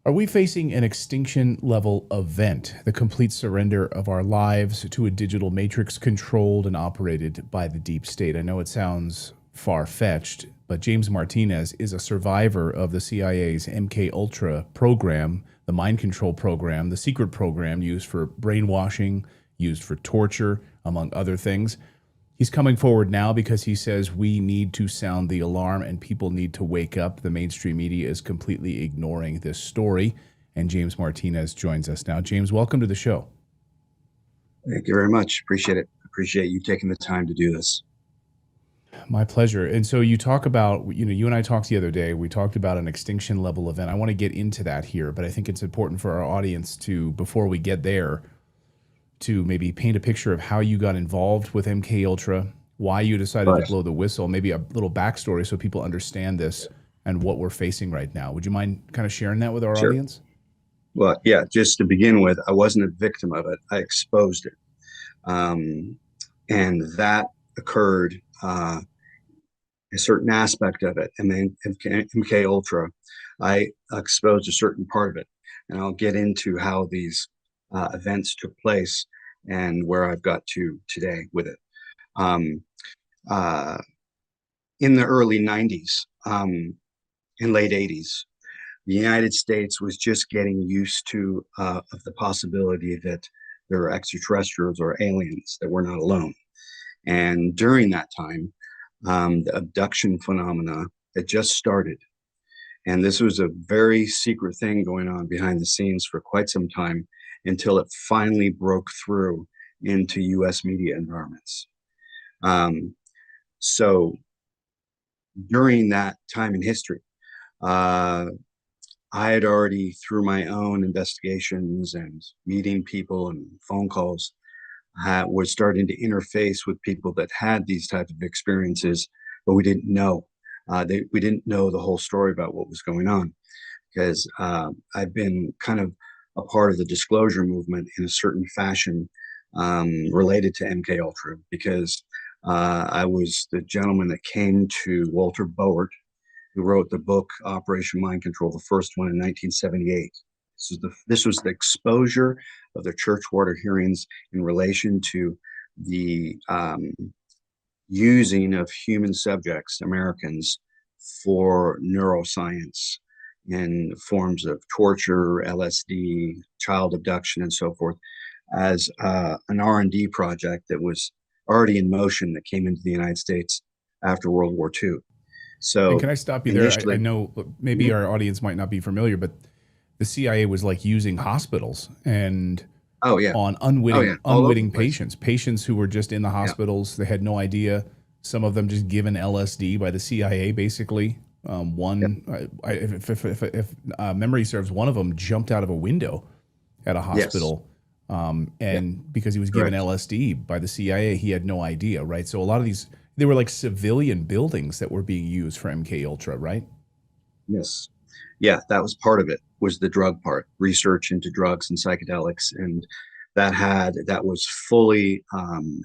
Are we facing an extinction level event, the complete surrender of our lives to a digital matrix controlled and operated by the deep state? I know it sounds far fetched, but James Martinez is a survivor of the CIA's MK Ultra program, the mind control program, the secret program used for brainwashing, used for torture, among other things. He's coming forward now because he says we need to sound the alarm and people need to wake up. The mainstream media is completely ignoring this story. And James Martinez joins us now. James, welcome to the show. Thank you very much. Appreciate it. Appreciate you taking the time to do this. My pleasure. And so you talk about, you and I talked the other day, we talked about an extinction level event. I want to get into that here, but I think it's important for our audience to, before we get there, to maybe paint a picture of how you got involved with MK Ultra, why you decided to Right. blow the whistle, maybe a little backstory so people understand this and what we're facing right now. Would you mind kind of sharing that with our Sure. audience? Well, yeah, just to begin with, I wasn't a victim of it. I exposed it. Um, and that occurred, a certain aspect of it. And then MK Ultra, I exposed a certain part of it. And I'll get into how these events took place and where I've got to today with it. Um, uh, in the early 90s, and late 80s, the United States was just getting used to of the possibility that there are extraterrestrials or aliens, that we're not alone. And during that time, the abduction phenomena had just started. And this was a very secret thing going on behind the scenes for quite some time until it finally broke through into US media environments. Um, so during that time in history, uh, I had already, through my own investigations and meeting people and phone calls, was starting to interface with people that had these type of experiences, but we didn't know. We didn't know the whole story about what was going on because I've been kind of a part of the disclosure movement in a certain fashion related to MK Ultra because I was the gentleman that came to Walter Boert, who wrote the book Operation Mind Control, the first one in 1978. This was the exposure of the church water hearings in relation to the using of human subjects, Americans, for neuroscience in forms of torture, LSD, child abduction, and so forth, as an R&D project that was already in motion that came into the United States after World War II. And So can I stop you there? I initially, know maybe our audience might not be familiar, but the CIA was like using hospitals and oh yeah, on oh yeah, unwitting all over the unwitting place. patients who were just in the Yeah, hospitals. They had no idea. Some of them just given LSD by the CIA, basically. yeah, One, if memory serves, one of them jumped out of a window at a yes, hospital, yeah, and because he was given correct. LSD by the CIA, he had no idea, right? So a lot of these, they were like civilian buildings that were being used for MK Ultra, right? Yes. Yeah, that was part of it, was the drug part, research into drugs and psychedelics. And that was fully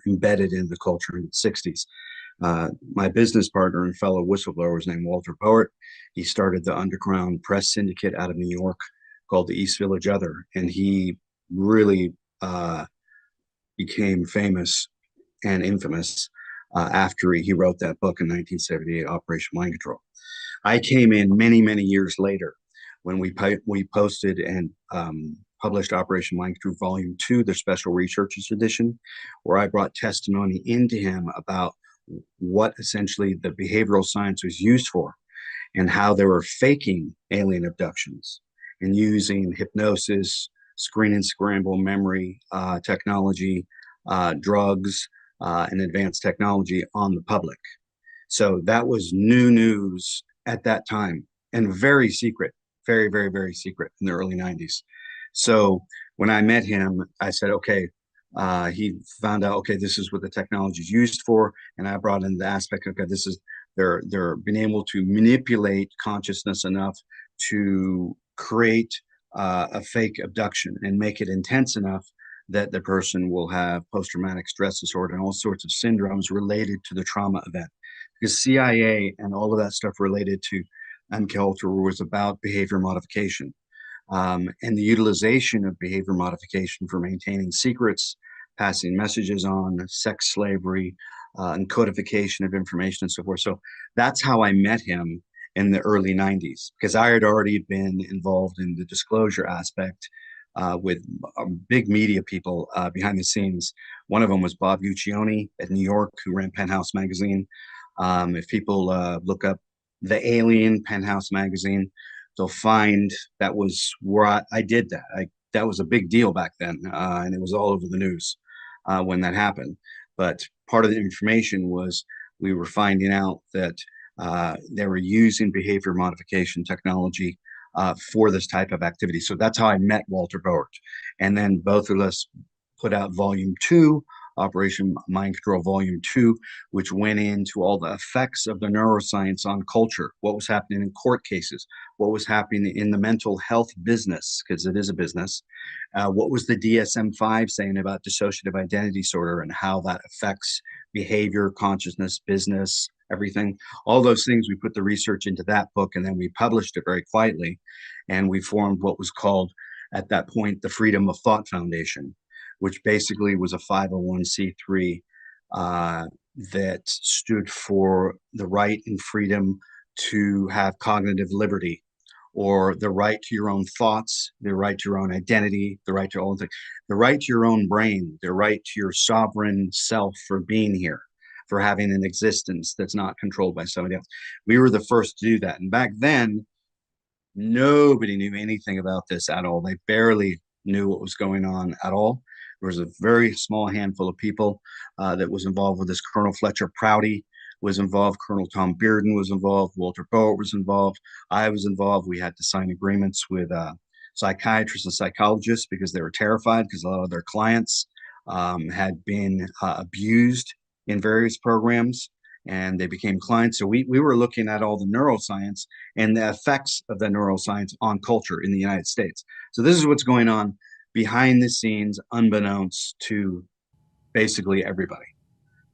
embedded in the culture in the 60s. My business partner and fellow whistleblower is named Walter Poet. He started the underground press syndicate out of New York called the East Village Other. And he really became famous and infamous after he wrote that book in 1978, Operation Mind Control. I came in many, many years later when we posted and published Operation Mind Control Volume 2, the Special Researchers Edition, where I brought testimony into him about what essentially the behavioral science was used for and how they were faking alien abductions and using hypnosis, screen and scramble memory technology, drugs, and advanced technology on the public. So that was new news at that time and very secret, very, very, very secret in the early 90s. So when I met him, I said, okay, he found out, okay, this is what the technology is used for. And I brought in the aspect, okay, they're being able to manipulate consciousness enough to create a fake abduction and make it intense enough that the person will have post-traumatic stress disorder and all sorts of syndromes related to the trauma event because CIA and all of that stuff related to MK Ultra was about behavior modification. and the utilization of behavior modification for maintaining secrets, passing messages on, sex slavery, and codification of information and so forth. So that's how I met him in the early 90s, because I had already been involved in the disclosure aspect with big media people behind the scenes. One of them was Bob Guccione at New York, who ran Penthouse magazine. If people look up The Alien Penthouse magazine, they'll find that was where I did that. That was a big deal back then, and it was all over the news when that happened. But part of the information was we were finding out that they were using behavior modification technology for this type of activity. So that's how I met Walter Bowert. And then both of us put out volume two, Operation Mind Control Volume 2, which went into all the effects of the neuroscience on culture, what was happening in court cases, what was happening in the mental health business, because it is a business, what was the DSM-5 saying about dissociative identity disorder and how that affects behavior, consciousness, business, everything. All those things, we put the research into that book, and then we published it very quietly. And we formed what was called, at that point, the Freedom of Thought Foundation, which basically was a 501c3 that stood for the right and freedom to have cognitive liberty, or the right to your own thoughts, the right to your own identity, the right to all things, the right to your own brain, the right to your sovereign self for being here, for having an existence that's not controlled by somebody else. We were the first to do that. And back then, nobody knew anything about this at all. They barely knew what was going on at all. There was a very small handful of people that was involved with this. Colonel Fletcher Prouty was involved. Colonel Tom Bearden was involved. Walter Bowert was involved. I was involved. We had to sign agreements with psychiatrists and psychologists because they were terrified, because a lot of their clients had been abused in various programs, and they became clients. So we were looking at all the neuroscience and the effects of the neuroscience on culture in the United States. So this is what's going on behind the scenes, unbeknownst to basically everybody.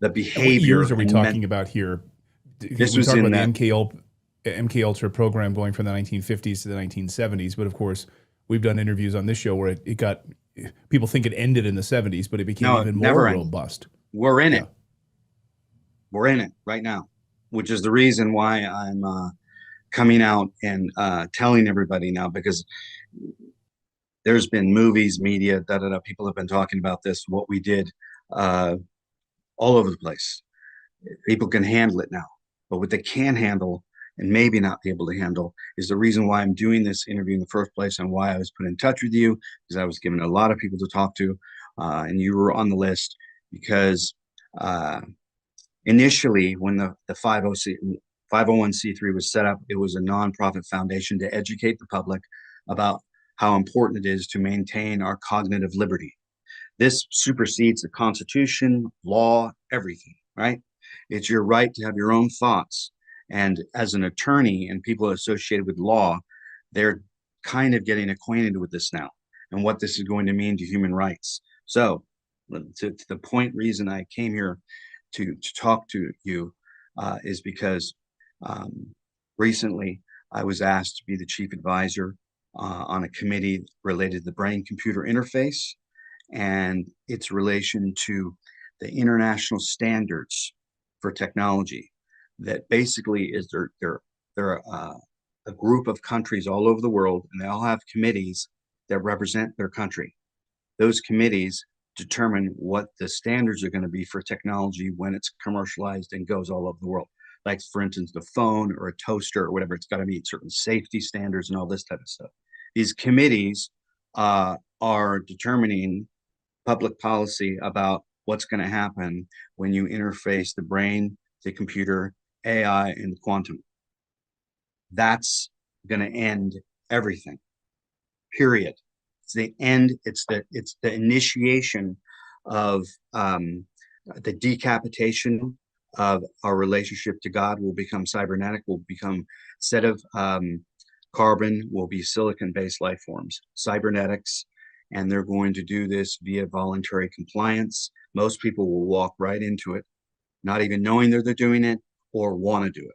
The And what behavior years are we and talking about here? this We was talk in about the that. MK Ultra program going from the 1950s to the 1970s, but of course, we've done interviews on this show where it got people think it ended in the 70s, but it became No, it even more never ended. robust. We're in Yeah. it. We're in it right now, which is the reason why I'm coming out and telling everybody now, because there's been movies, media, da da da. People have been talking about this, what we did, uh, all over the place. People can handle it now, but what they can handle and maybe not be able to handle is the reason why I'm doing this interview in the first place, and why I was put in touch with you, because I was given a lot of people to talk to, and you were on the list because uh, initially, when the 501c3 was set up, it was a nonprofit foundation to educate the public about how important it is to maintain our cognitive liberty. This supersedes the Constitution, law, everything, right? It's your right to have your own thoughts. And as an attorney and people associated with law, they're kind of getting acquainted with this now and what this is going to mean to human rights. So, to the point, reason I came here to talk to you is because um, recently I was asked to be the chief advisor on a committee related to the brain computer interface and its relation to the international standards for technology. That basically is they're a group of countries all over the world, and they all have committees that represent their country. Those committees determine what the standards are going to be for technology when it's commercialized and goes all over the world. Like, for instance, the phone or a toaster or whatever, it's got to meet certain safety standards and all this type of stuff. These committees are determining public policy about what's going to happen when you interface the brain, the computer, AI, and quantum. That's going to end everything. Period. It's the end. It's the initiation of the decapitation of our relationship to God. Will become cybernetic. Will become, instead of carbon, will be silicon-based life forms, cybernetics, and they're going to do this via voluntary compliance. Most people will walk right into it, not even knowing they're doing it or want to do it,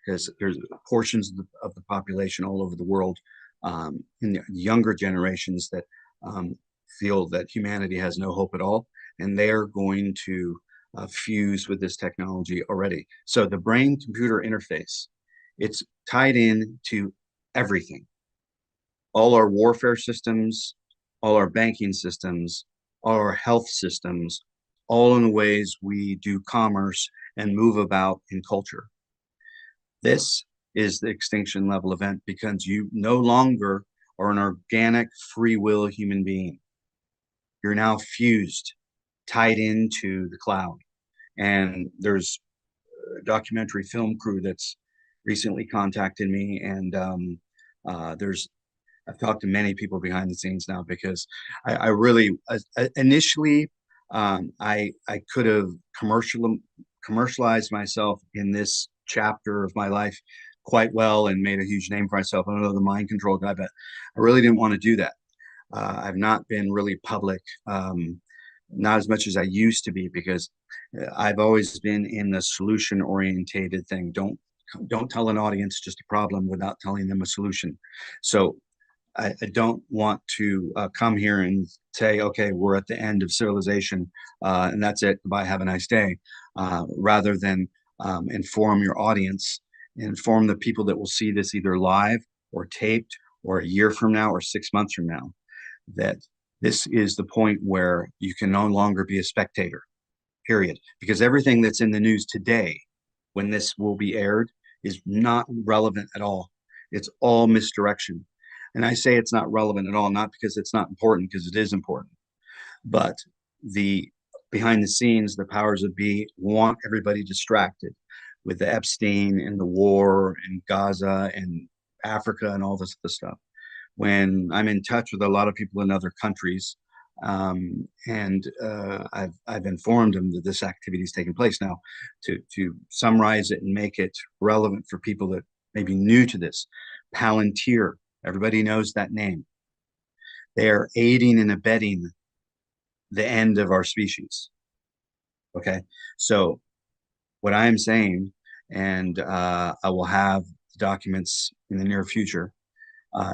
because there's portions of the population all over the world in the younger generations that feel that humanity has no hope at all, and they're going to fuse with this technology already. So the brain-computer interface, it's tied in to everything, all our warfare systems, all our banking systems, all our health systems, all in the ways we do commerce and move about in culture. This is the extinction level event because you no longer are an organic free will human being. You're now fused, tied into the cloud. And there's a documentary film crew that's recently contacted me, and there's I've talked to many people behind the scenes now because I really initially I could have commercialized myself in this chapter of my life quite well and made a huge name for myself. I don't know the mind control guy, but I really didn't want to do that. I've not been really public, not as much as I used to be, because I've always been in the solution orientated thing. Don't tell an audience just a problem without telling them a solution. So I don't want to come here and say, okay, we're at the end of civilization and that's it. Bye, have a nice day. Rather than inform your audience, inform the people that will see this either live or taped or a year from now or 6 months from now, that this is the point where you can no longer be a spectator, period. Because everything that's in the news today, when this will be aired, is not relevant at all. It's all misdirection. And I say it's not relevant at all, not because it's not important, because it is important, but the behind the scenes, the powers that be want everybody distracted with the Epstein and the war and Gaza and Africa and all this other stuff. When I'm in touch with a lot of people in other countries, I've informed them that this activity is taking place. Now, to summarize it and make it relevant for people that may be new to this, Palantir, everybody knows that name. They are aiding and abetting the end of our species. Okay, so what I am saying, and I will have documents in the near future,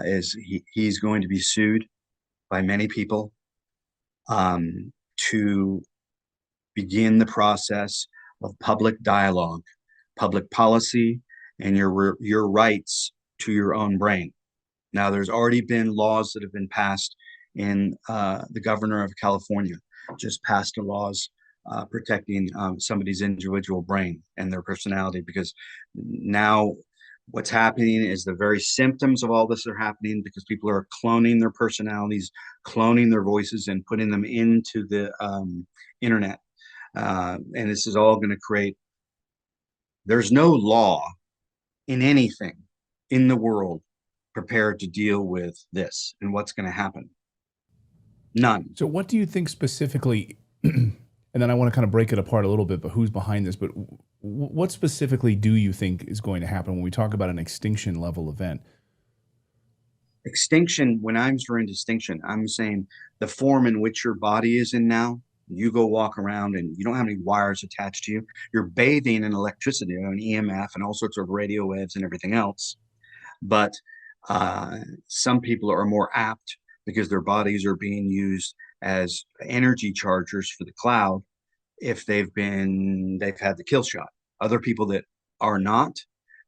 is he's going to be sued by many people to begin the process of public dialogue, public policy, and your rights to your own brain. Now, there's already been laws that have been passed in the governor of California just passed the laws protecting somebody's individual brain and their personality, because now what's happening is the very symptoms of all this are happening because people are cloning their personalities, cloning their voices, and putting them into the internet. And this is all going to create, there's no law in anything in the world prepared to deal with this and what's going to happen. None. So, what do you think specifically? And then I want to kind of break it apart a little bit, but who's behind this? But what specifically do you think is going to happen when we talk about an extinction level event? Extinction, when I'm referring to extinction, I'm saying the form in which your body is in now. You go walk around and you don't have any wires attached to you. You're bathing in electricity and EMF and all sorts of radio waves and everything else. But some people are more apt because their bodies are being used as energy chargers for the cloud if they've had the kill shot. Other people that are not,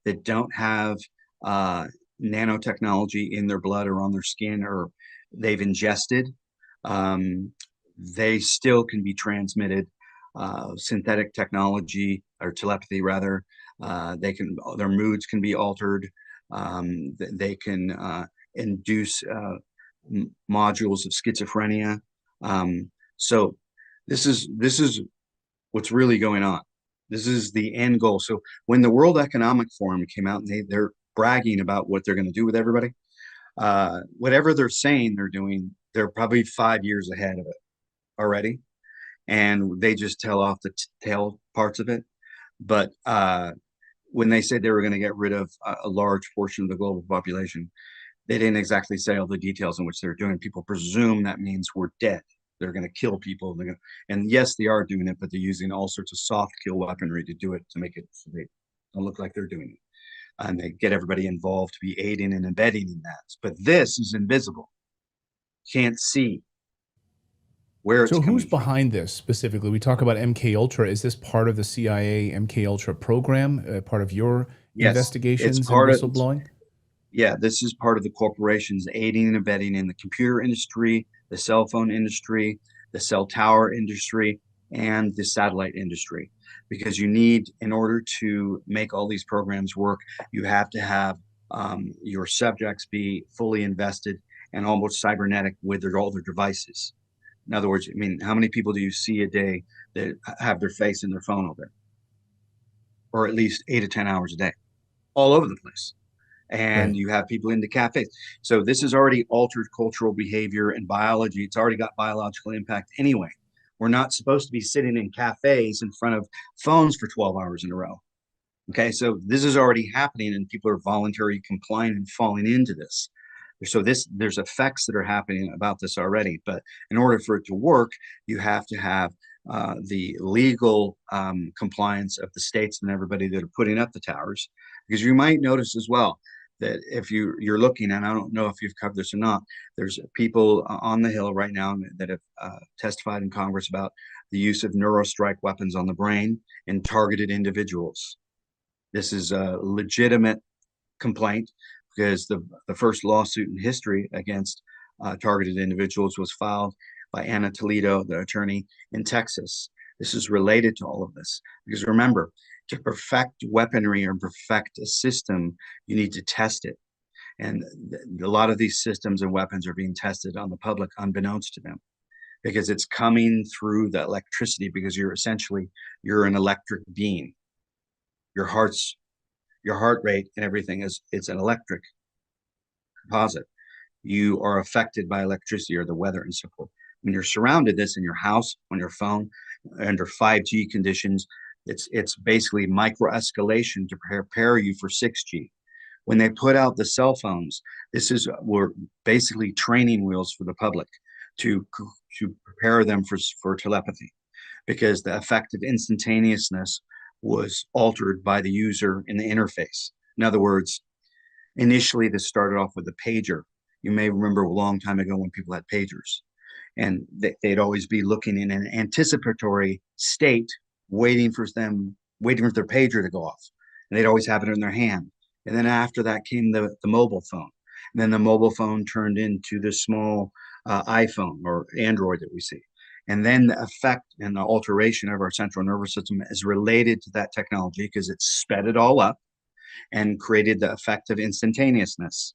that don't have nanotechnology in their blood or on their skin, or they've ingested, they still can be transmitted. Synthetic technology or telepathy rather, their moods can be altered. They can induce modules of schizophrenia. So this is what's really going on. This is the end goal. So when the World Economic Forum came out and they're bragging about what they're going to do with everybody, whatever they're saying they're doing, they're probably 5 years ahead of it already, and they just tell off the tail parts of it. But when they said they were going to get rid of a large portion of the global population, they didn't exactly say all the details in which they're doing. People presume that means we're dead. They're going to kill people. And yes, they are doing it, but they're using all sorts of soft kill weaponry to do it, to make it so they don't look like they're doing it. and they get everybody involved to be aiding and abetting in that. But this is invisible. Can't see where it's So who's coming from. behind this specifically? We talk about MK Ultra. Is this part of the CIA MK Ultra program, part of your Yes, it's investigations and part of whistleblowing? yeah, this is part of the corporations aiding and abetting in the computer industry, the cell phone industry, the cell tower industry, and the satellite industry. Because you need, in order to make all these programs work, you have to have your subjects be fully invested and almost cybernetic with all their devices. In other words, I mean, how many people do you see a day that have their face in their phone all day, or at least 8 to 10 hours a day, all over the place? And Right. you have people into cafes. So this has already altered cultural behavior and biology. It's already got biological impact anyway. We're not supposed to be sitting in cafes in front of phones for 12 hours in a row. Okay, so this is already happening, and people are voluntarily complying and falling into this. So there's effects that are happening about this already. But in order for it to work, you have to have the legal compliance of the states and everybody that are putting up the towers. Because you might notice as well that if you're looking, and I don't know if you've covered this or not, there's people on the Hill right now that have testified in Congress about the use of neurostrike weapons on the brain in targeted individuals. This is a legitimate complaint because the first lawsuit in history against targeted individuals was filed by Anna Toledo, the attorney in Texas. This is related to all of this because remember, to perfect weaponry or perfect a system, you need to test it. And a lot of these systems and weapons are being tested on the public unbeknownst to them because it's coming through the electricity because you're an electric being. Your heart's your heart rate and everything is it's an electric composite. You are affected by electricity or the weather and so forth. When you're surrounded this in your house, on your phone, under 5G conditions, it's basically micro escalation to prepare you for 6G. When they put out the cell phones, this is we're basically training wheels for the public to to prepare them for telepathy because the effective instantaneousness was altered by the user in the interface. In other words, initially this started off with a pager. You may remember a long time ago when people had pagers, and they'd always be looking in an anticipatory state, waiting for their pager to go off, and they'd always have it in their hand. And then after that came the mobile phone, and then the mobile phone turned into the small iPhone or Android that we see. And then the effect and the alteration of our central nervous system is related to that technology because it sped it all up and created the effect of instantaneousness.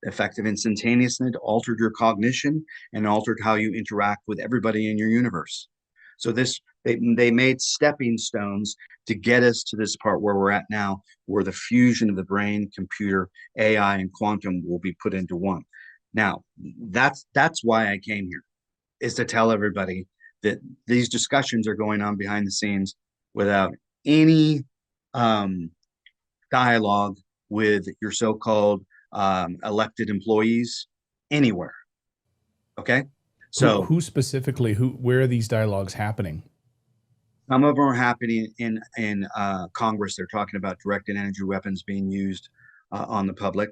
The effect of instantaneousness altered your cognition and altered how you interact with everybody in your universe. So they made stepping stones to get us to this part where we're at now, where the fusion of the brain, computer, AI, and quantum will be put into one. Now, that's why I came here, is to tell everybody that these discussions are going on behind the scenes without any um, dialogue with your so-called elected employees anywhere. Okay, so Who specifically? Where are these dialogues happening? some of them are happening in Congress. They're talking about directed energy weapons being used on the public.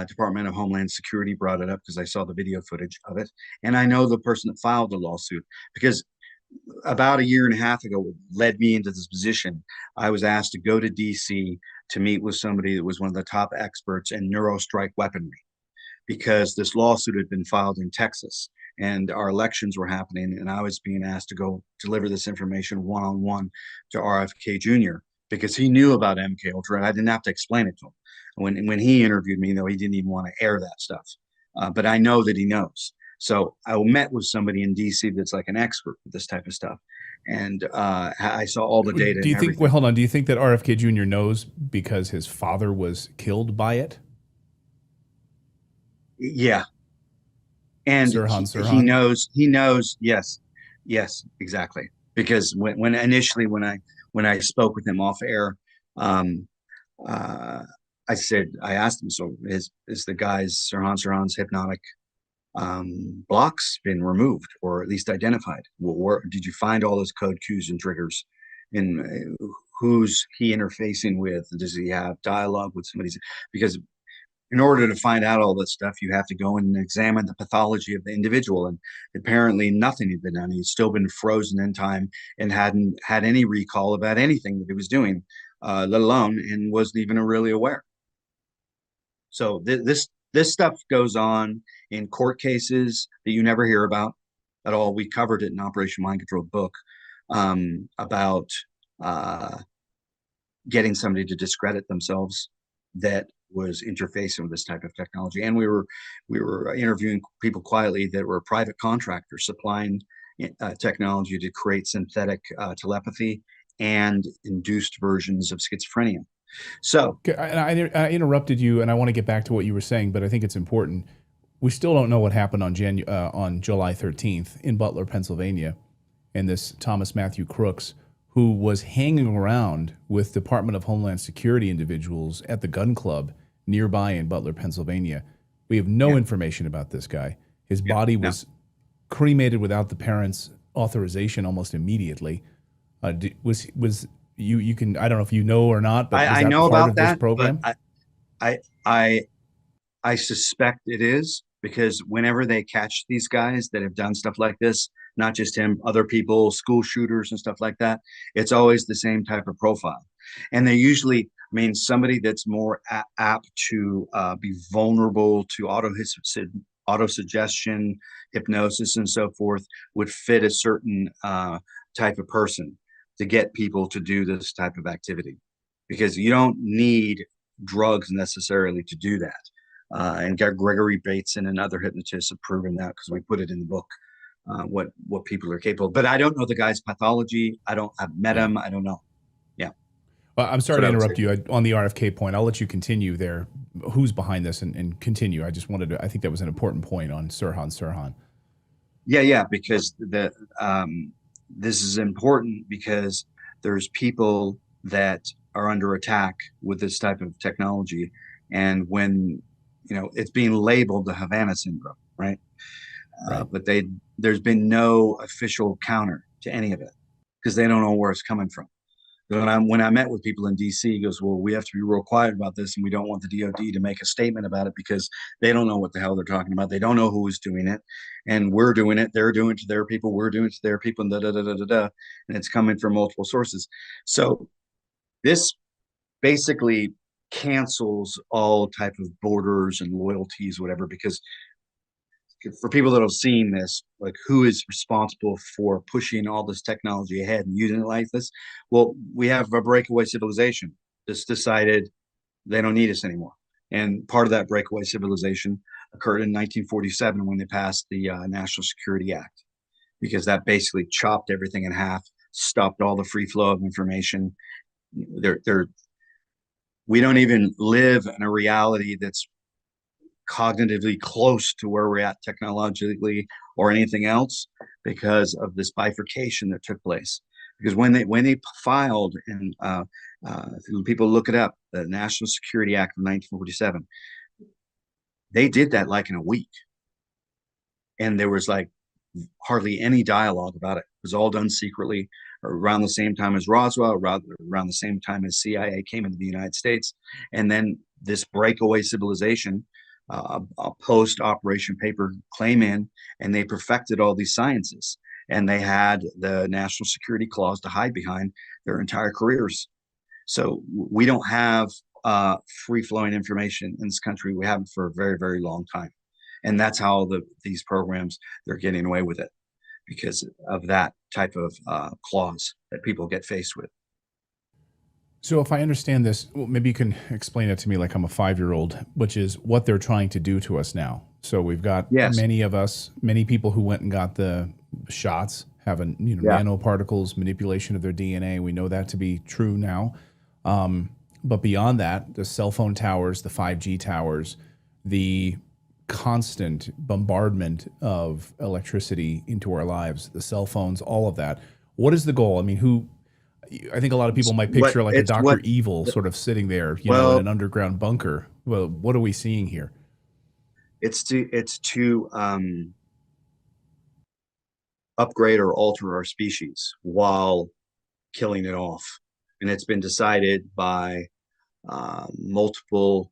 Department of Homeland Security brought it up because I saw the video footage of it, and I know the person that filed the lawsuit because about a year and a half ago led me into this position. I was asked to go to DC to meet with somebody that was one of the top experts in neurostrike weaponry because this lawsuit had been filed in Texas and our elections were happening. And I was being asked to go deliver this information one on one to RFK Jr. because he knew about MK Ultra and I didn't have to explain it to him. When he interviewed me, though, he didn't even want to air that stuff. But I know that he knows. So I met with somebody in DC that's like an expert with this type of stuff. And I saw all the data Do and you think? Well, everything. hold on. Do you think that RFK Jr. knows because his father was killed by it? Yeah, and Sirhan he Sirhan. knows, yes, yes, exactly, because when initially when I spoke with him off air, um uh I asked him, so is the guy's Sirhan's hypnotic blocks been removed or at least identified? Where did you find all those code cues and triggers, and who's he interfacing with? Does he have dialogue with somebody? Because in order to find out all this stuff, you have to go and examine the pathology of the individual. And apparently nothing had been done. He'd still been frozen in time and hadn't had any recall about anything that he was doing, let alone, and wasn't even really aware. So this stuff goes on in court cases that you never hear about at all. We covered it in Operation Mind Control book, about uh, getting somebody to discredit themselves that was interfacing with this type of technology. And we were interviewing people quietly that were private contractors supplying technology to create synthetic telepathy and induced versions of schizophrenia. So Okay, I interrupted you, and I want to get back to what you were saying, but I think it's important. We still don't know what happened on July 13th in Butler, Pennsylvania, and this Thomas Matthew Crooks, who was hanging around with Department of Homeland Security individuals at the gun club nearby in Butler, Pennsylvania. We have no yeah, information about this guy. His yeah, body no. was cremated without the parents' authorization almost immediately. Was you can, I don't know if you know or not, but was I that know part about of this that, but program? I I I suspect it is, because whenever they catch these guys that have done stuff like this, not just him, other people, school shooters and stuff like that, it's always the same type of profile. And they usually, I mean, somebody that's more apt to be vulnerable to auto suggestion, hypnosis, and so forth would fit a certain type of person to get people to do this type of activity, because you don't need drugs necessarily to do that. And Gregory Bateson and other hypnotists have proven that, because we put it in the book, what people are capable of. But I don't know the guy's pathology. I've met Yeah. him. I don't know. Yeah, Well, I'm that's sorry what to I would say. interrupt you on the RFK point. I'll let you continue there. Who's behind this and continue. I just wanted to, I think that was an important point on Sirhan. Yeah, yeah, because this is important because there's people that are under attack with this type of technology, and when it's being labeled the Havana syndrome, right? Right. But there's been no official counter to any of it, because they don't know where it's coming from. When I met with people in DC, he goes, well, we have to be real quiet about this, and we don't want the DoD to make a statement about it, because they don't know what the hell they're talking about. They don't know who is doing it, and we're doing it. They're doing it to their people. We're doing it to their people, and da da da da da da. And it's coming from multiple sources. So this basically cancels all type of borders and loyalties, whatever, because for people that have seen this, like, who is responsible for pushing all this technology ahead and using it like this? Well, we have a breakaway civilization that's decided they don't need us anymore. And part of that breakaway civilization occurred in 1947 when they passed the National Security Act, because that basically chopped everything in half, stopped all the free flow of information. They're we don't even live in a reality that's cognitively close to where we're at technologically or anything else, because of this bifurcation that took place. Because when they filed, and people look it up, the National Security Act of 1947, they did that like in a week, and there was like hardly any dialogue about it. It was all done secretly, around the same time as Roswell, around the same time as CIA came into the United States. And then this breakaway civilization, a post Operation Paper claim in, and they perfected all these sciences. And they had the national security clause to hide behind their entire careers. So we don't have free flowing information in this country. We haven't for a very, very long time. And that's how these programs, they're getting away with it, because of that type of clause that people get faced with. So if I understand this, well, maybe you can explain it to me like I'm a 5-year-old, which is what they're trying to do to us now. So we've got Yes. many people who went and got the shots, having Yeah. nanoparticles, manipulation of their DNA. We know that to be true now. But beyond that, the cell phone towers, the 5G towers, the constant bombardment of electricity into our lives, the cell phones, all of that. What is the goal? I mean, I think a lot of people might What picture like a it's what Dr. Evil sort of sitting there, in an well, underground bunker. Well, what are we seeing here? it's to upgrade or alter our species while killing it off. And it's been decided by multiple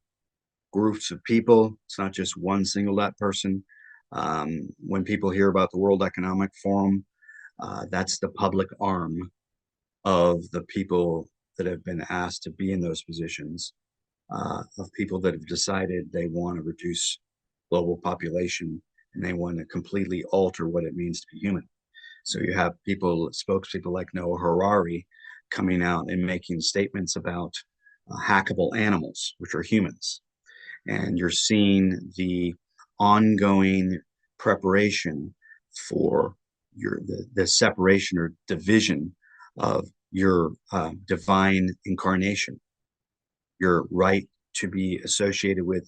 groups of people. It's not just one single that person. When people hear about the World Economic Forum, that's the public arm of the people that have been asked to be in those positions, of people that have decided they want to reduce global population and they want to completely alter what it means to be human. So you have people, spokespeople like Noah Harari, coming out and making statements about hackable animals, which are humans. And you're seeing the ongoing preparation for the separation or division of your divine incarnation, your right to be associated with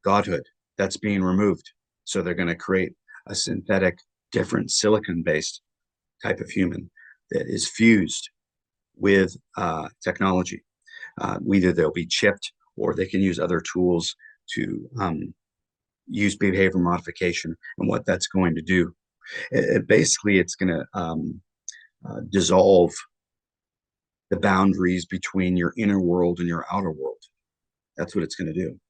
godhood. That's being removed. So they're going to create a synthetic, different silicon based type of human that is fused with technology. Either they'll be chipped or they can use other tools to use behavior modification. And what that's going to do, basically, it's going to dissolve the boundaries between your inner world and your outer world. That's what it's going to do.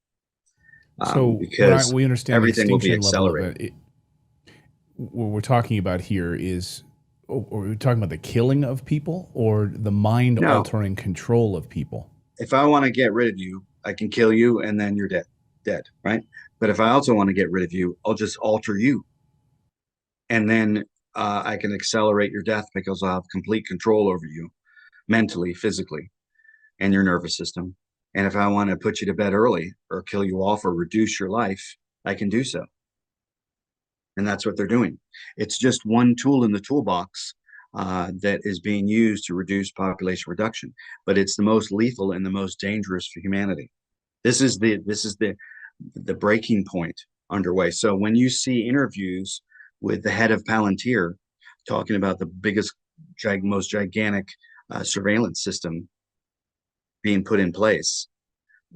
So Because we understand the everything will be extinction level of accelerated. it, what we're talking about here is, or we're talking about the killing of people or the mind No, altering control of people. if I want to get rid of you, I can kill you and then you're dead, right? But if I also want to get rid of you, I'll just alter you. And then I can accelerate your death because I'll have complete control over you mentally, physically, and your nervous system. And if I want to put you to bed early or kill you off or reduce your life, I can do so. And that's what they're doing. It's just one tool in the toolbox that is being used to reduce population reduction, but it's the most lethal and the most dangerous for humanity. This is the breaking point underway. So when you see interviews with the head of Palantir talking about the biggest, most gigantic surveillance system being put in place,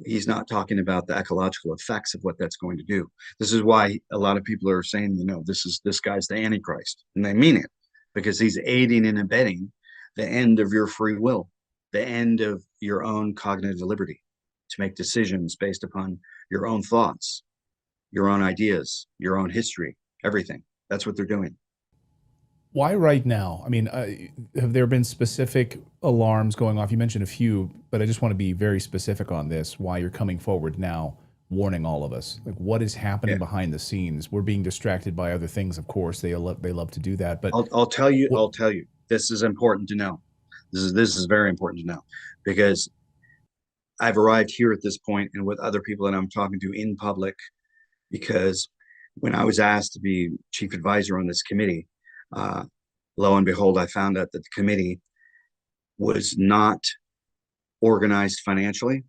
he's not talking about the ecological effects of what that's going to do. This is why a lot of people are saying, this guy's the Antichrist, and they mean it because he's aiding and abetting the end of your free will, the end of your own cognitive liberty to make decisions based upon your own thoughts, your own ideas, your own history, everything. That's what they're doing. Why right now? I mean, have there been specific alarms going off? You mentioned a few, but I just want to be very specific on this. Why you're coming forward now, warning all of us? Like, what is happening Yeah. behind the scenes? We're being distracted by other things, of course. They love to do that, but I'll tell you. what? I'll tell you. This is important to know. This is very important to know because I've arrived here at this point and with other people that I'm talking to in public, because when I was asked to be chief advisor on this committee, uh, lo and behold, I found out that the committee was not organized financially,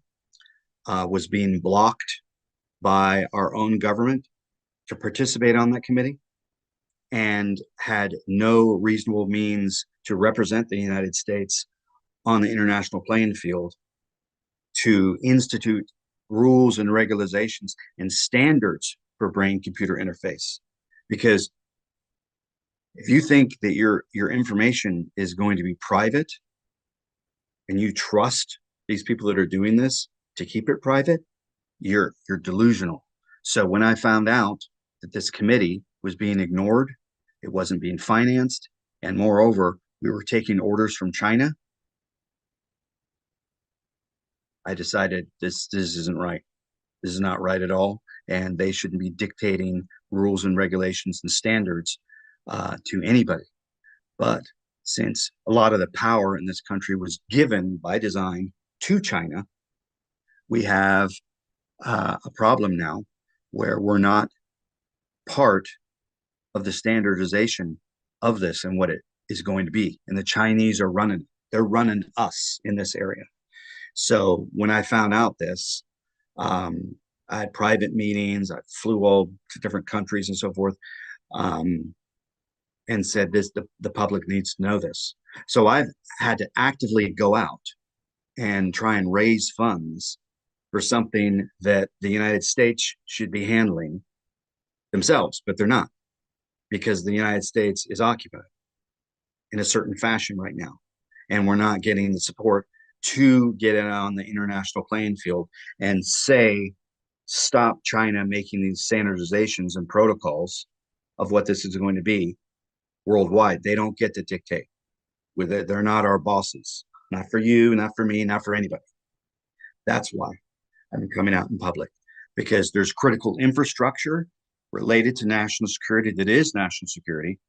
was being blocked by our own government to participate on that committee, and had no reasonable means to represent the United States on the international playing field to institute rules and regulations and standards for brain computer interface. Because if you think that your information is going to be private and you trust these people that are doing this to keep it private, you're delusional. So when I found out that this committee was being ignored, it wasn't being financed, and moreover, we were taking orders from China, I decided this isn't right. This is not right at all, and they shouldn't be dictating rules and regulations and standards to anybody. But since a lot of the power in this country was given by design to China, we have a problem now where we're not part of the standardization of this and what it is going to be. And the Chinese are running, they're running us in this area. So when I found out this, I had private meetings, I flew all to different countries and so forth, and said the public needs to know this. So I've had to actively go out and try and raise funds for something that the United States should be handling themselves, but they're not, because the United States is occupied in a certain fashion right now. and we're not getting the support to get it on the international playing field and say, stop China making these standardizations and protocols of what this is going to be worldwide. They don't get to dictate with it. They're not our bosses. Not for you, not for me, not for anybody. That's why I'm coming out in public, because there's critical infrastructure related to national security that is national security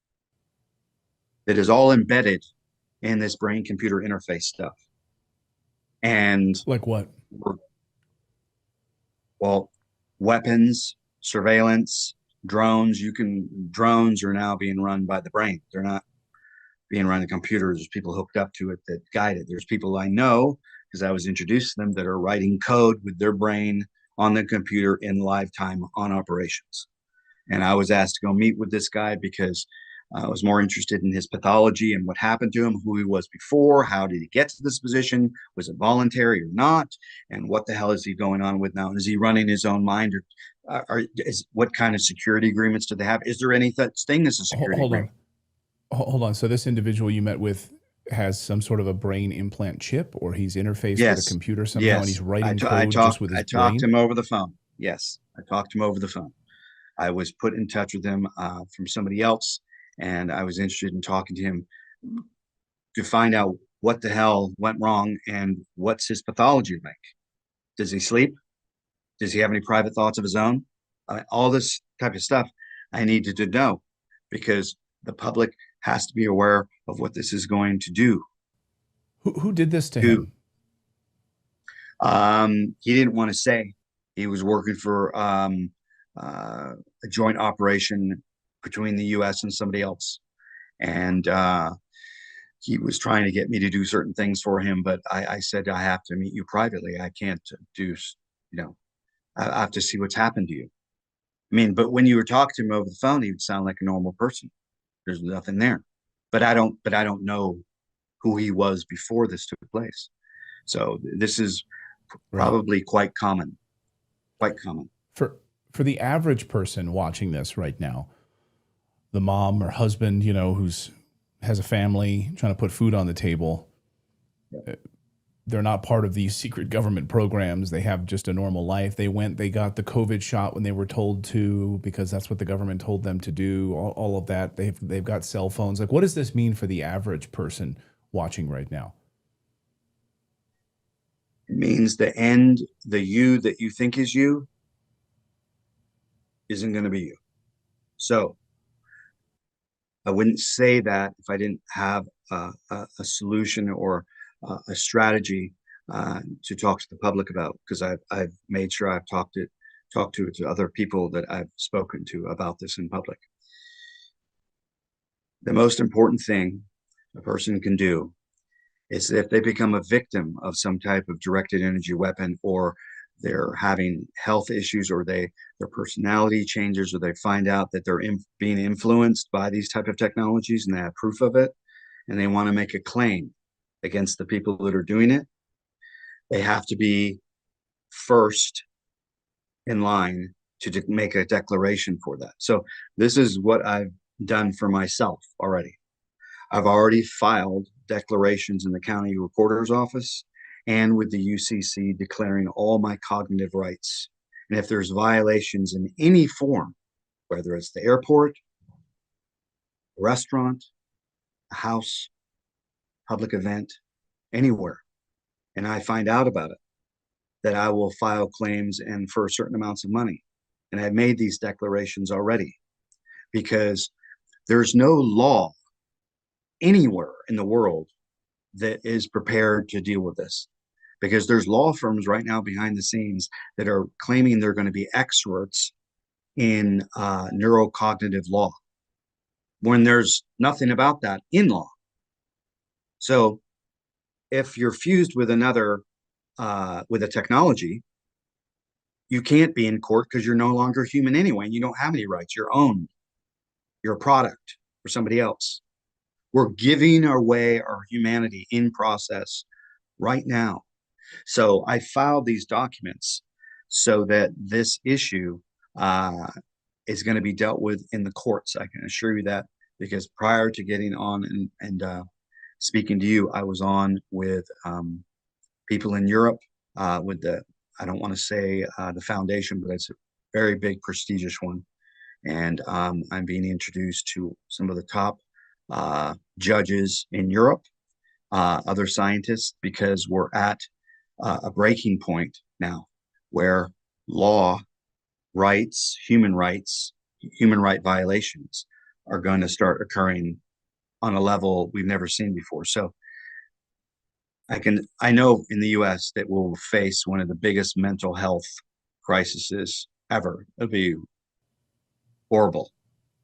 that is all embedded in this brain computer interface stuff. And Like what? well, weapons, surveillance, drones, drones are now being run by the brain. They're not being run by computers. There's people hooked up to it that guide it. There's people I know, because I was introduced to them, that are writing code with their brain on the computer in live time on operations. And I was asked to go meet with this guy because I was more interested in his pathology and what happened to him, who he was before, how did he get to this position, was it voluntary or not, and what the hell is he going on with now? Is he running his own mind, what kind of security agreements do they have? Is there any such thing as a security Hold agreement? on. Hold on. So this individual you met with has some sort of a brain implant chip, or he's interfaced with a Yes, computer somehow, and he's yes. writing code just with I his talked to brain? him over the phone. Yes, I talked to him over the phone. I was put in touch with him from somebody else, and I was interested in talking to him to find out what the hell went wrong and what's his pathology like. Does he sleep? Does he have any private thoughts of his own? All this type of stuff I needed to know, because the public has to be aware of what this is going to do. Who did this to To him? he didn't want to say. He was working for a joint operation between the U.S. and somebody else, and he was trying to get me to do certain things for him. But I said, I have to meet you privately. I can't do, you know, I have to see what's happened to you. I mean, but when you were talking to him over the phone, he would sound like a normal person. There's nothing there. But I don't know who he was before this took place. So this is Right. probably quite common, quite common. For for the average person watching this right now, the mom or husband, who's has a family trying to put food on the table, they're not part of these secret government programs. They have just a normal life. They got the COVID shot when they were told to, because that's what the government told them to do. All of that. They've got cell phones. Like, what does this mean for the average person watching right now? It means the end, the you that you think is you isn't going to be you. So I wouldn't say that if I didn't have a solution or a strategy to talk to the public about, because I've made sure I've talked to other people that I've spoken to about this in public. The most important thing a person can do is if they become a victim of some type of directed energy weapon, or they're having health issues, or their personality changes, or they find out that they're being influenced by these type of technologies and they have proof of it, and they want to make a claim against the people that are doing it, they have to be first in line to make a declaration for that. So this is what I've done for myself already. I've already filed declarations in the county recorder's office and with the UCC, declaring all my cognitive rights. And if there's violations in any form, whether it's the airport, a restaurant, a house, public event, anywhere, and I find out about it, that I will file claims and for certain amounts of money. And I've made these declarations already, because there's no law anywhere in the world that is prepared to deal with this, because there's law firms right now behind the scenes that are claiming they're going to be experts in neurocognitive law, when there's nothing about that in law. So if you're fused with another with a technology, you can't be in court because you're no longer human anyway, and you don't have any rights. You're owned. You're a product for somebody else. We're giving away our humanity in process right now. So I filed these documents so that this issue is going to be dealt with in the courts. I can assure you that, because prior to getting on and speaking to you, I was on with people in Europe with I don't want to say the foundation, but it's a very big, prestigious one. And I'm being introduced to some of the top judges in Europe, other scientists, because we're at a breaking point now where law, rights, human right violations are going to start occurring on a level we've never seen before. So I know in the US that we'll face one of the biggest mental health crises ever. It'll be horrible,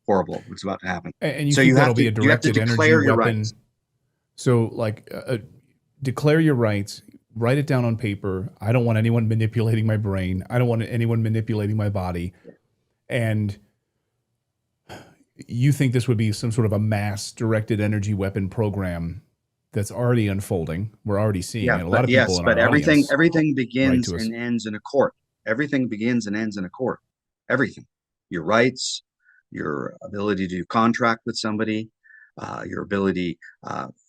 horrible what's about to happen. And you So think that'll be a you have to directed energy declare your rights. weapon? So, like, declare your rights, write it down on paper. I don't want anyone manipulating my brain. I don't want anyone manipulating my body. And you think this would be some sort of a mass directed energy weapon program that's already unfolding? We're already seeing Yeah, it. A lot but of people yes, in but our audience everything write begins to us. and ends in a court. Everything begins and ends in a court. Everything. Your rights, your ability to contract with somebody, your ability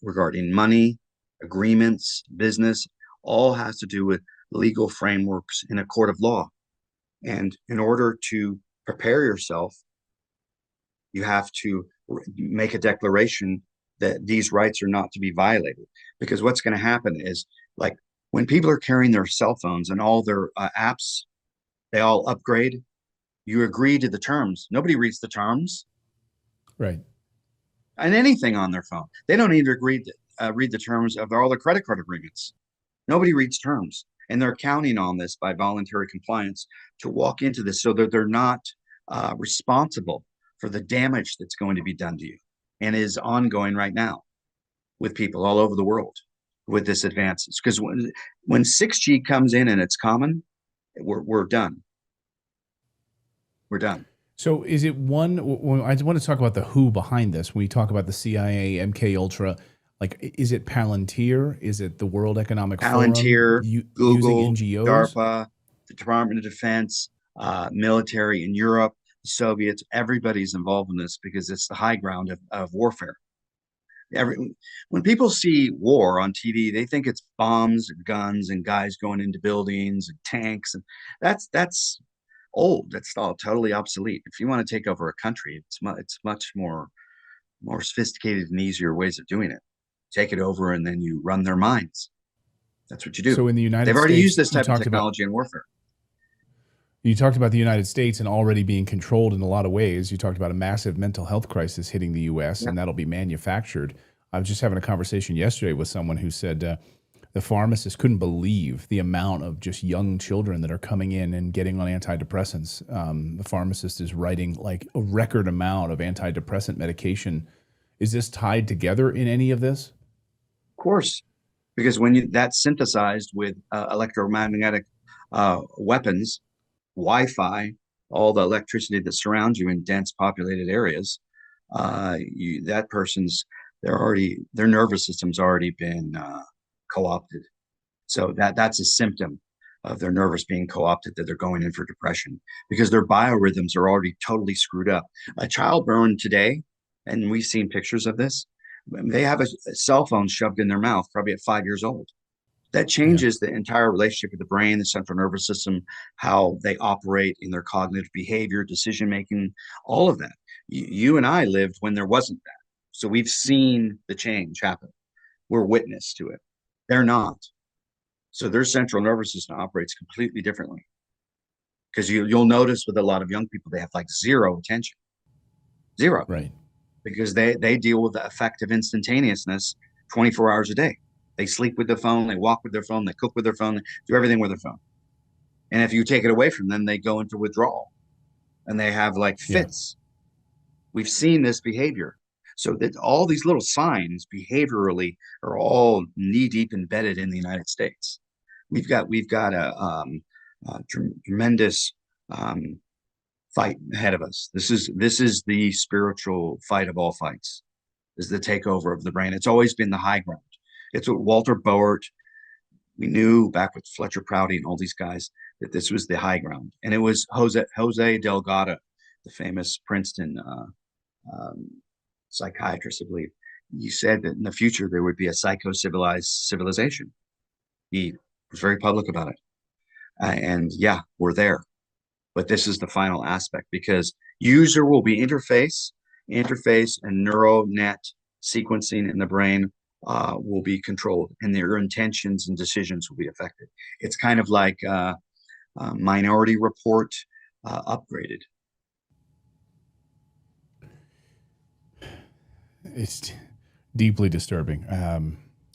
regarding money, agreements, business, all has to do with legal frameworks in a court of law. And in order to prepare yourself, you have to make a declaration that these rights are not to be violated. Because what's going to happen is, like, when people are carrying their cell phones and all their apps, they all upgrade. You agree to the terms. Nobody reads the terms. Right. And anything on their phone. They don't even read the terms of all their credit card agreements. Nobody reads terms. And they're counting on this by voluntary compliance to walk into this so that they're not responsible for the damage that's going to be done to you and is ongoing right now with people all over the world with this advances. Because when 6G comes in and it's common, we're done. We're done. So is it one? I want to talk about the who behind this. When we talk about the CIA, MK Ultra, like, is it Palantir? Is it the World Economic Forum Palantir, using Google, NGOs? DARPA, the Department of Defense, military in Europe, the Soviets, everybody's involved in this because it's the high ground of warfare. When people see war on TV, they think it's bombs and guns and guys going into buildings and tanks, and that's old. That's all totally obsolete. If you want to take over a country, it's much more sophisticated and easier ways of doing it. Take it over and then you run their minds. That's what you do. So in the They've United already used States, this type of technology in warfare. You talked about the United States and already being controlled in a lot of ways. You talked about a massive mental health crisis hitting the U.S., Yeah. and that'll be manufactured. I was just having a conversation yesterday with someone who said the pharmacist couldn't believe the amount of just young children that are coming in and getting on antidepressants. The pharmacist is writing like a record amount of antidepressant medication. Is this tied together in any of this? Of course, because when that's synthesized with electromagnetic weapons, Wi-Fi, all the electricity that surrounds you in dense populated areas, that person's their nervous system's already been co-opted. So that's a symptom of their nervous being co-opted, that they're going in for depression because their biorhythms are already totally screwed up. A child born today, and we've seen pictures of this, they have a cell phone shoved in their mouth, probably at 5 years old. That changes the entire relationship with the brain, the central nervous system, how they operate in their cognitive behavior, decision making, all of that. You and I lived when there wasn't that. So we've seen the change happen. We're witness to it. They're not. So their central nervous system operates completely differently. Because you'll notice with a lot of young people, they have like zero attention. Zero. Right. Because they deal with the effect of instantaneousness 24 hours a day. They sleep with their phone, they walk with their phone, they cook with their phone, they do everything with their phone. And if you take it away from them, they go into withdrawal and they have like fits. We've seen this behavior. So that all these little signs behaviorally are all knee deep embedded in the United States. We've got a tremendous fight ahead of us. This is the spiritual fight of all fights, is the takeover of the brain. It's always been the high ground. It's what Walter Boert, we knew back with Fletcher Prouty and all these guys, that this was the high ground. And it was Jose Delgado, the famous Princeton psychiatrist, I believe. he said that in the future there would be a psycho-civilized civilization. He was very public about it. And yeah, we're there. But this is the final aspect because user will be interface and neural net sequencing in the brain will be controlled, and their intentions and decisions will be affected. It's kind of like Minority Report upgraded. It's deeply disturbing.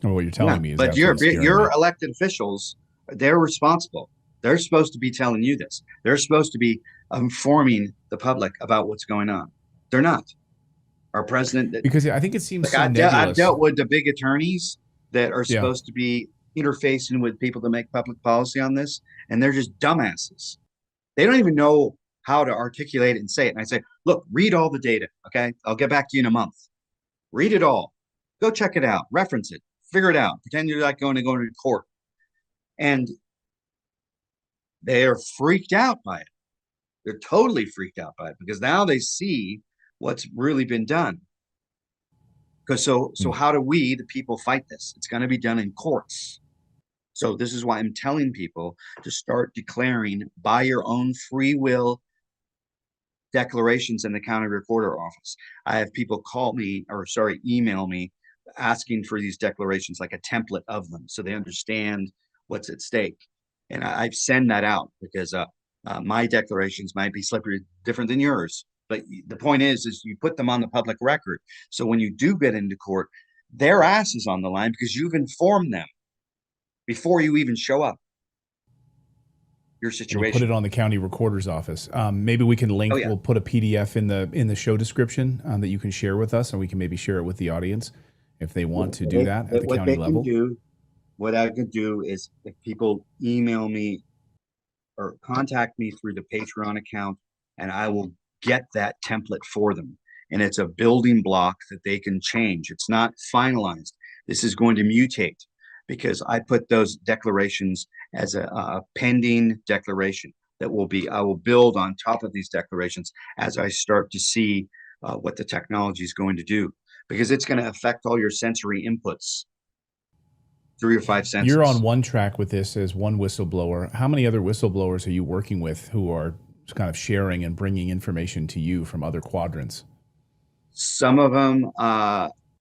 What you're Yeah, telling me is but absolutely scaring your me. elected officials, they're responsible. They're supposed to be telling you this. They're supposed to be informing the public about what's going on. They're not. Our president, Because I think it seems like so I've nebulous. dealt with the big attorneys that are Yeah. supposed to be interfacing with people to make public policy on this, and they're just dumbasses. They don't even know how to articulate it and say it. And I say, look, read all the data. Okay, I'll get back to you in a month. Read it all. Go check it out. Reference it. Figure it out. Pretend you're like going to court. And they are freaked out by it. They're totally freaked out by it because now they see what's really been done. Because so Hmm. how do we, the people, fight this? It's going to be done in courts. So this is why I'm telling people to start declaring by your own free will declarations in the county recorder office. I have people call me or sorry, email me asking for these declarations, like a template of them, so they understand what's at stake. And I send that out because my declarations might be slippery, different than yours. But the point is you put them on the public record. So when you do get into court, their ass is on the line because you've informed them before you even show up your And you put situation. it on the county recorder's office. Maybe we can Oh link. yeah. We'll put a PDF in the show description that you can share with us, and we can maybe share it with the audience if they want to do that at the What county they can level. do, what I can do is if people email me or contact me through the Patreon account, and I will get that template for them. And it's a building block that they can change. It's not finalized. This is going to mutate because I put those declarations as a pending declaration that will be, I will build on top of these declarations as I start to see what the technology is going to do, because it's going to affect all your sensory inputs through your five You're on senses. one track with this as one whistleblower. How many other whistleblowers are you working with who are kind of sharing and bringing information to you from other quadrants? Some of them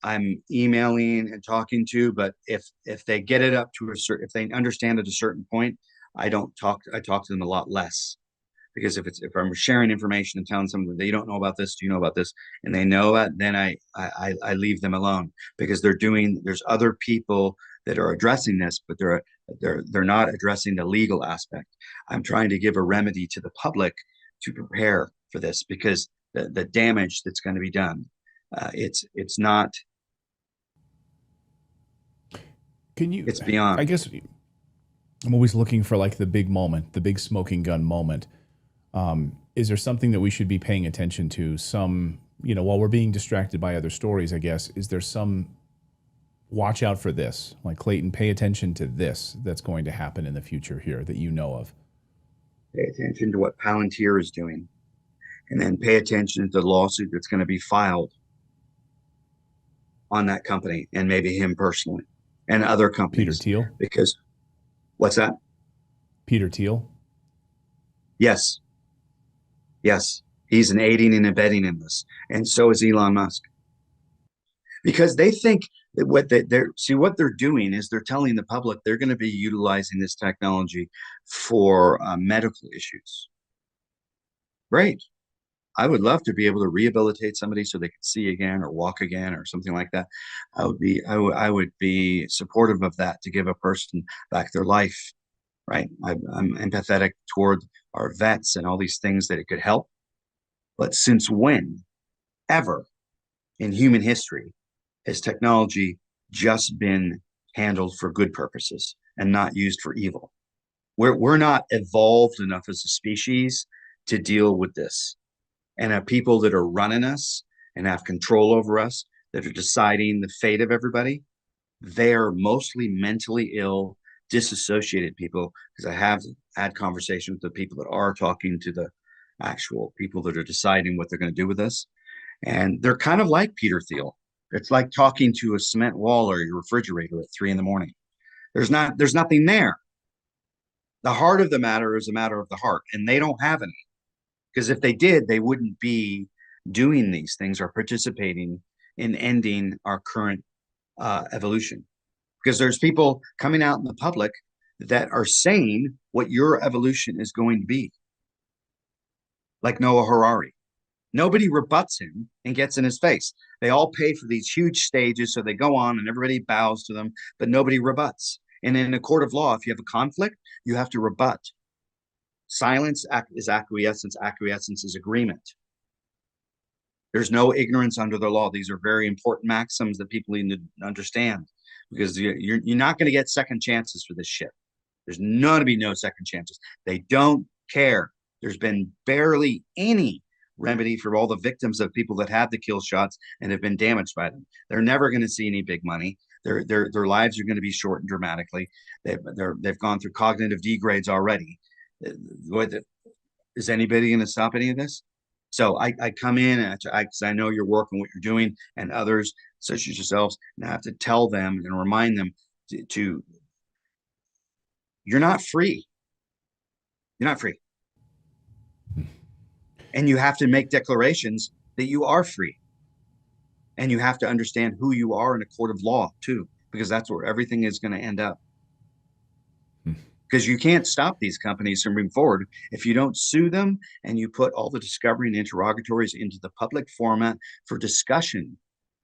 I'm emailing and talking to, but if they get it up to a certain, if they understand at a certain point, I don't talk. I talk to them a lot less because if I'm sharing information and telling someone they don't know about this, do you know about this, and they know it, then I leave them alone because they're doing. There's other people that are addressing this, but they're not addressing the legal aspect. I'm trying to give a remedy to the public to prepare for this because the damage that's going to be done, it's not. Can you? It's beyond. I guess I'm always looking for like the big moment, the big smoking gun moment. Is there something that we should be paying attention to? Some, while we're being distracted by other stories, I guess, is there some watch out for this? Like, Clayton, pay attention to this that's going to happen in the future here that you know of. Pay attention to what Palantir is doing, and then pay attention to the lawsuit that's going to be filed on that company and maybe him personally and other Peter companies. Thiel? Because what's that? Peter Thiel? Yes, yes, he's an aiding and abetting in this, and so is Elon Musk. Because they think that what they're doing is they're telling the public they're going to be utilizing this technology for medical issues. Great. I would love to be able to rehabilitate somebody so they could see again or walk again or something like that. I would be supportive of that to give a person back their life, right? I'm empathetic toward our vets and all these things that it could help. But since when ever in human history has technology just been handled for good purposes and not used for evil? We're not evolved enough as a species to deal with this. And have people that are running us and have control over us that are deciding the fate of everybody, they're mostly mentally ill, disassociated people. Because I have had conversations with the people that are talking to the actual people that are deciding what they're going to do with us. And they're kind of like Peter Thiel. It's like talking to a cement wall or your refrigerator at 3 in the morning. There's nothing there. The heart of the matter is a matter of the heart, and they don't have any. Because if they did, they wouldn't be doing these things or participating in ending our current evolution. Because there's people coming out in the public that are saying what your evolution is going to be, like Noah Harari. Nobody rebuts him and gets in his face. They all pay for these huge stages, so they go on and everybody bows to them, but nobody rebuts. And in a court of law, if you have a conflict, you have to rebut. Silence is acquiescence. Acquiescence is agreement. There's no ignorance under the law. These are very important maxims that people need to understand, because you're not going to get second chances for this shit. There's going to be no second chances. They don't care. There's been barely any remedy for all the victims of people that had the kill shots and have been damaged by them. They're never going to see any big money. Their lives are going to be shortened dramatically. They've gone through cognitive degrades already. Is anybody going to stop any of this? So I come in and I know your work and what you're doing, and others such as yourselves, and I have to tell them and remind them to you're not free. You're not free. And you have to make declarations that you are free. And you have to understand who you are in a court of law too, because that's where everything is going to end up. Because you can't stop these companies from moving forward if you don't sue them and you put all the discovery and interrogatories into the public format for discussion.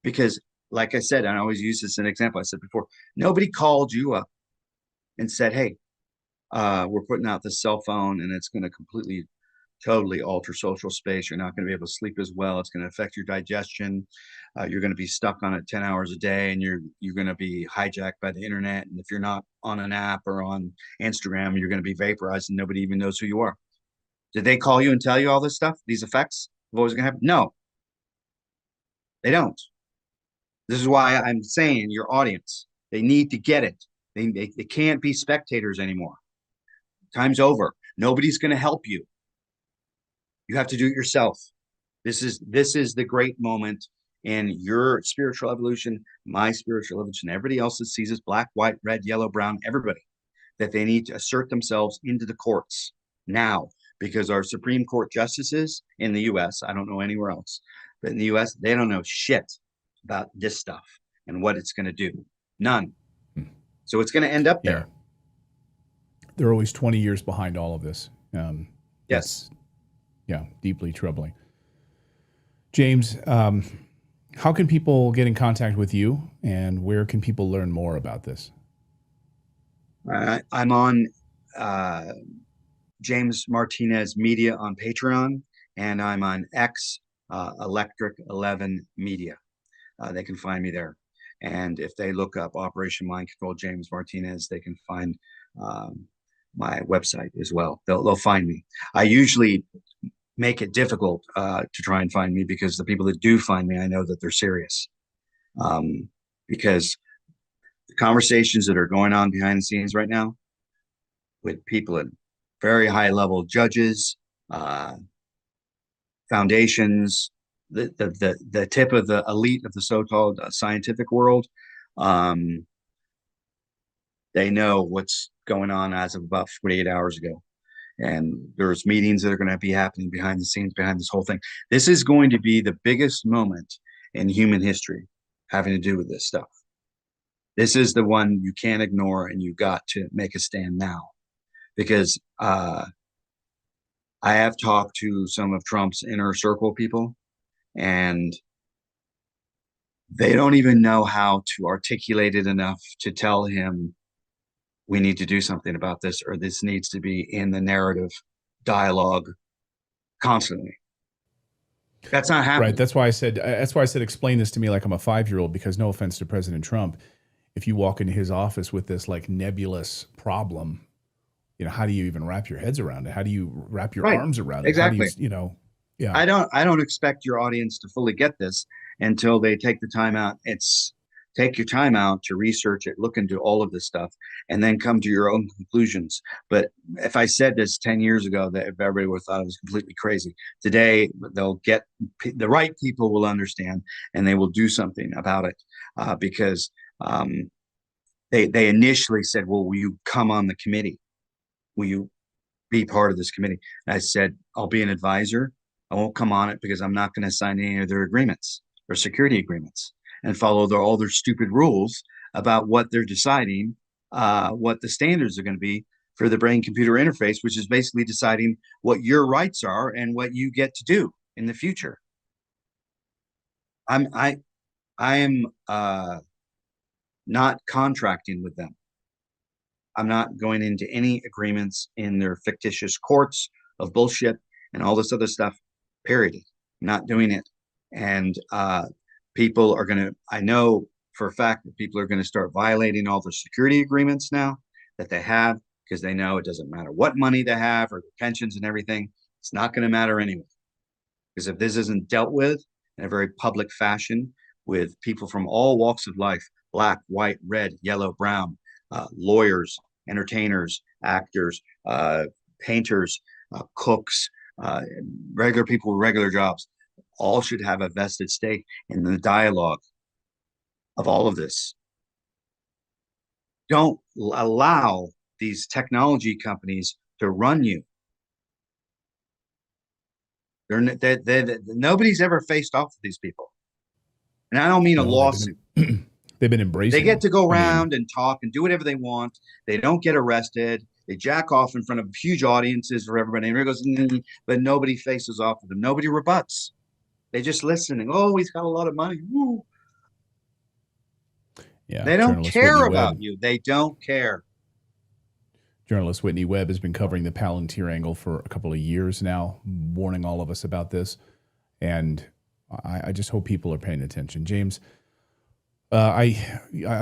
Because, like I said, and I always use this as an example, I said before, nobody called you up and said, hey, we're putting out this cell phone and it's going to completely, totally alter social space. You're not going to be able to sleep as well. It's going to affect your digestion. You're going to be stuck on it 10 hours a day, and you're going to be hijacked by the internet. And if you're not on an app or on Instagram, you're going to be vaporized and nobody even knows who you are. Did they call you and tell you all this stuff? These effects of what was going to happen? No, they don't. This is why I'm saying your audience, they need to get it. They can't be spectators anymore. Time's over. Nobody's going to help you. You have to do it yourself. This is the great moment in your spiritual evolution, my spiritual evolution, everybody else that sees us, black, white, red, yellow, brown, everybody, that they need to assert themselves into the courts now, because our Supreme Court justices in the US, I don't know anywhere else, but in the US, they don't know shit about this stuff and what it's going to do. None. So it's going to end up there. They're always 20 years behind all of this. Yes. Yeah, deeply troubling. James, how can people get in contact with you, and where can people learn more about this? I'm on James Martinez Media on Patreon, and I'm on X, Electric 11 Media. They can find me there. And if they look up Operation Mind Control James Martinez, they can find my website as well. They'll find me. I usually make it difficult to try and find me, because the people that do find me, I know that they're serious. Because the conversations that are going on behind the scenes right now with people at very high level judges, foundations, the tip of the elite of the so-called scientific world, they know what's going on as of about 48 hours ago. And there's meetings that are going to be happening behind the scenes, behind this whole thing. This is going to be the biggest moment in human history having to do with this stuff. This is the one you can't ignore, and you got to make a stand now. Because I have talked to some of Trump's inner circle people, and they don't even know how to articulate it enough to tell him, we need to do something about this, or this needs to be in the narrative dialogue constantly. That's not happening. Right. That's why I said explain this to me like I'm a 5-year-old, because no offense to President Trump, if you walk into his office with this like nebulous problem, how do you even wrap your heads around it? How do you wrap your arms around it? Exactly. How do you, yeah. I don't expect your audience to fully get this until they take the time out. It's take your time out to research it, look into all of this stuff, and then come to your own conclusions. But if I said this 10 years ago, that everybody would have thought it was completely crazy. Today, they'll get the right people will understand, and they will do something about it because they initially said, "Well, will you come on the committee? Will you be part of this committee?" And I said, "I'll be an advisor. I won't come on it because I'm not going to sign any of their agreements or security agreements and follow all their stupid rules about what they're deciding, what the standards are going to be for the brain computer interface, which is basically deciding what your rights are and what you get to do in the future." I'm I am not contracting with them. I'm not going into any agreements in their fictitious courts of bullshit and all this other stuff. Period. I'm not doing it. And people are going to, I know for a fact that people are going to start violating all the security agreements now that they have because they know it doesn't matter what money they have or the pensions and everything. It's not going to matter anyway. Because if this isn't dealt with in a very public fashion with people from all walks of life, black, white, red, yellow, brown, lawyers, entertainers, actors, painters, cooks, regular people with regular jobs, all should have a vested stake in the dialogue of all of this. Don't allow these technology companies to run you. Nobody's ever faced off with these people. And I don't mean a No, lawsuit. They've been embracing. They get to go I mean, around and talk and do whatever they want. They don't get arrested. They jack off in front of huge audiences for everybody. And everybody goes, but nobody faces off with them. Nobody rebuts. They just listen and, oh, he's got a lot of money. Woo. Yeah, They don't journalist Whitney care about Webb. you. They don't care. Journalist Whitney Webb has been covering the Palantir angle for a couple of years now, warning all of us about this. And I just hope people are paying attention. James, I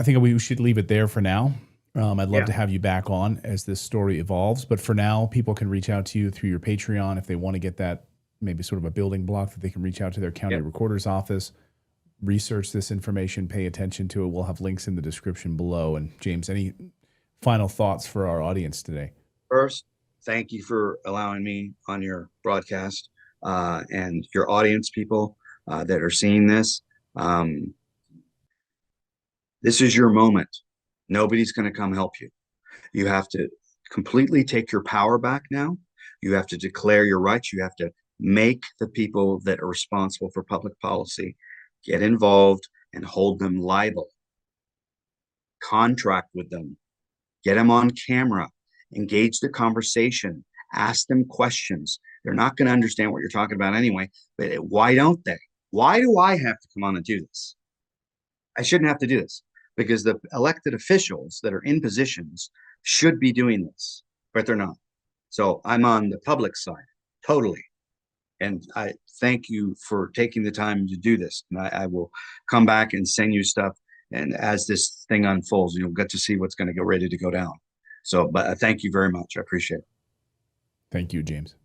think we should leave it there for now. I'd love to have you back on as this story evolves. But for now, people can reach out to you through your Patreon if they want to get that maybe sort of a building block that they can reach out to their county recorder's office, research this information, pay attention to it. We'll have links in the description below. And James, any final thoughts for our audience today? First, thank you for allowing me on your broadcast and your audience, people that are seeing this. This is your moment. Nobody's going to come help you. You have to completely take your power back now. You have to declare your rights. You have to make the people that are responsible for public policy get involved and hold them liable. Contract with them. Get them on camera. Engage the conversation. Ask them questions. They're not going to understand what you're talking about anyway, but why don't they? Why do I have to come on and do this? I shouldn't have to do this because the elected officials that are in positions should be doing this, but they're not. So I'm on the public side, totally. And I thank you for taking the time to do this. And I will come back and send you stuff. And as this thing unfolds, you'll get to see what's going to get ready to go down. So, but thank you very much. I appreciate it. Thank you, James.